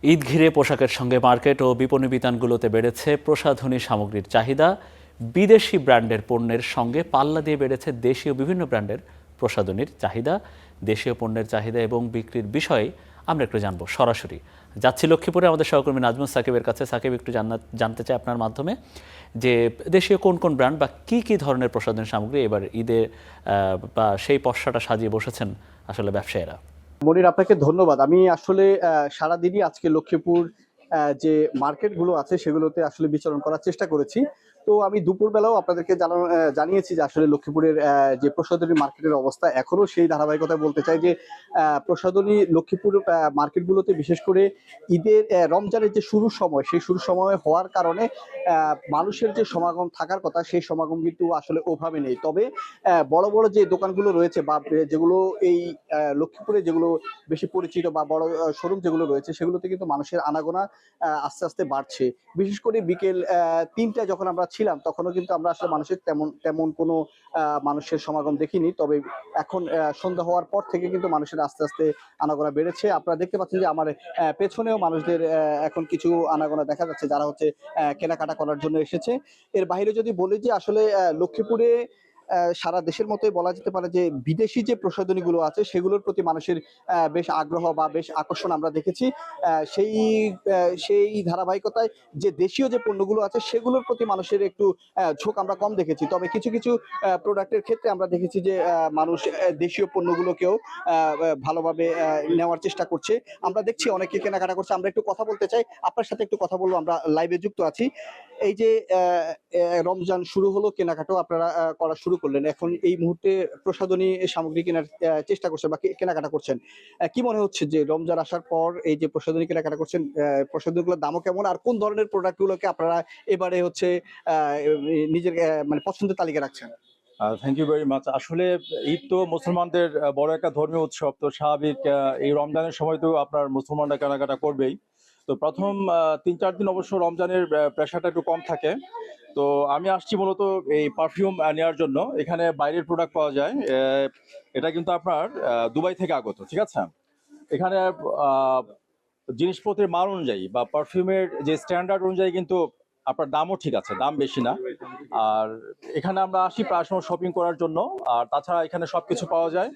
ঈদ ঘিরে পোশাকের সঙ্গে মার্কেট ও বিপণী বিতানগুলোতে বেড়েছে প্রসাধনী সামগ্রীর চাহিদা। বিদেশি ব্র্যান্ডের পণ্যের সঙ্গে পাল্লা দিয়ে বেড়েছে দেশীয় বিভিন্ন ব্র্যান্ডের প্রসাধনীর চাহিদা। দেশীয় পণ্যের চাহিদা এবং বিক্রির বিষয়ে আমরা একটু জানবো সরাসরি। যাচ্ছি লক্ষ্মীপুরে আমাদের সহকর্মী নাজমুল সাকিবের কাছে। সাকিব, একটু জানতে চাই আপনার মাধ্যমে যে দেশীয় কোন কোন ব্র্যান্ড বা কী ধরনের প্রসাধনী সামগ্রী এবার ঈদে বা সেই পসরাটা সাজিয়ে বসেছেন আসলে ব্যবসায়ীরা। মনির, আপনাকে ধন্যবাদ। আমি আসলে সারাদিনই আজকে লক্ষ্মীপুর যে মার্কেটগুলো আছে সেগুলোতে আসলে বিচরণ করার চেষ্টা করেছি। তো আমি দুপুরবেলাও আপনাদেরকে জানিয়েছি যে আসলে লক্ষ্মীপুরের যে প্রসাধনী মার্কেটের অবস্থা এখনো সেই ধারাবাহিকতা বলতে চাই যে প্রসাধনী লক্ষ্মীপুর মার্কেটগুলোতে বিশেষ করে ঈদের রমজানের যে শুরুর সময় সেই শুরুর সময় হওয়ার কারণে মানুষের যে সমাগম থাকার কথা সেই সমাগম কিন্তু আসলে ওভাবে নেই। তবে বড় বড় যে দোকানগুলো রয়েছে বা যেগুলো এই লক্ষ্মীপুরে যেগুলো বেশি পরিচিত বা বড় শোরুম যেগুলো রয়েছে সেগুলোতে কিন্তু মানুষের আনাগোনা আস্তে আস্তে বাড়ছে। বিশেষ করে বিকেল ৩টায় যখন আমরা ছিলাম তখনও কিন্তু আমরা আসলে মানুষের তেমন তেমন কোনো মানুষের সমাগম দেখিনি। তবে এখন সন্ধ্যা হওয়ার পর থেকে কিন্তু মানুষের আস্তে আস্তে আনাগোনা বেড়েছে। আপনারা দেখতে পাচ্ছেন যে আমার পেছনেও মানুষদের এখন কিছু আনাগোনা দেখা যাচ্ছে যারা হচ্ছে কেনাকাটা করার জন্য এসেছে। এর বাইরে যদি বলি যে আসলে লক্ষ্মীপুরে সারা দেশের মতোই বলা যেতে পারে যে বিদেশি যে প্রসাধনীগুলো আছে সেগুলোর প্রতি মানুষের বেশ আগ্রহ বা বেশ আকর্ষণ আমরা দেখেছি। সেই ধারাবাহিকতায় যে দেশীয় যে পণ্যগুলো আছে সেগুলোর প্রতি মানুষের একটু ঝোঁক আমরা কম দেখেছি। তবে কিছু কিছু প্রোডাক্টের ক্ষেত্রে আমরা দেখেছি যে মানুষ দেশীয় পণ্যগুলোকেও ভালোভাবে নেওয়ার চেষ্টা করছে। আমরা দেখছি অনেকে কেনাকাটা করছে। আমরা একটু কথা বলতে চাই, আপনার সাথে একটু কথা বলবো। আমরা লাইভে যুক্ত আছি। এই যে রমজান শুরু হলো, কেনাকাটাও আপনারা করা শুরু করলেন। এখন এই মুহূর্তে প্রসাধনী সামগ্রী কেনার চেষ্টা করছেন বা কেনাকাটা করছেন। কি মনে হচ্ছে যে রমজান আসার পর এই যে প্রসাধনী কেনাকাটা করছেন, প্রসাধনীগুলোর দামও কেমন আর কোন ধরনের প্রোডাক্ট গুলোকে আপনারা এবারে হচ্ছে নিজের মানে পছন্দের তালিকা রাখছেন? Thank you very much. আসলে ঈদ তো মুসলমানদের বড় একটা ধর্মীয় উৎসব, তো স্বাভাবিক এই রমজানের সময় তো আপনার মুসলমানরা কেনাকাটা করবেই। তো প্রথম ৩-৪ দিন অবশ্য রমজানের প্রেশারটা একটু কম থাকে। তো আমি আসছি মূলত এই পারফিউম নেওয়ার জন্য। এখানে বাইরের প্রোডাক্ট পাওয়া যায়। এটা কিন্তু আপনার দুবাই থেকে আগত, ঠিক আছে? এখানে আহ, জিনিসপত্রের মান অনুযায়ী বা পারফিউমের যে স্ট্যান্ডার্ড অনুযায়ী কিন্তু আপনার দামও ঠিক আছে, দাম বেশি না। আর এখানে আমরা আসি প্রায় সময় শপিং করার জন্য। আর তাছাড়া এখানে সবকিছু পাওয়া যায়।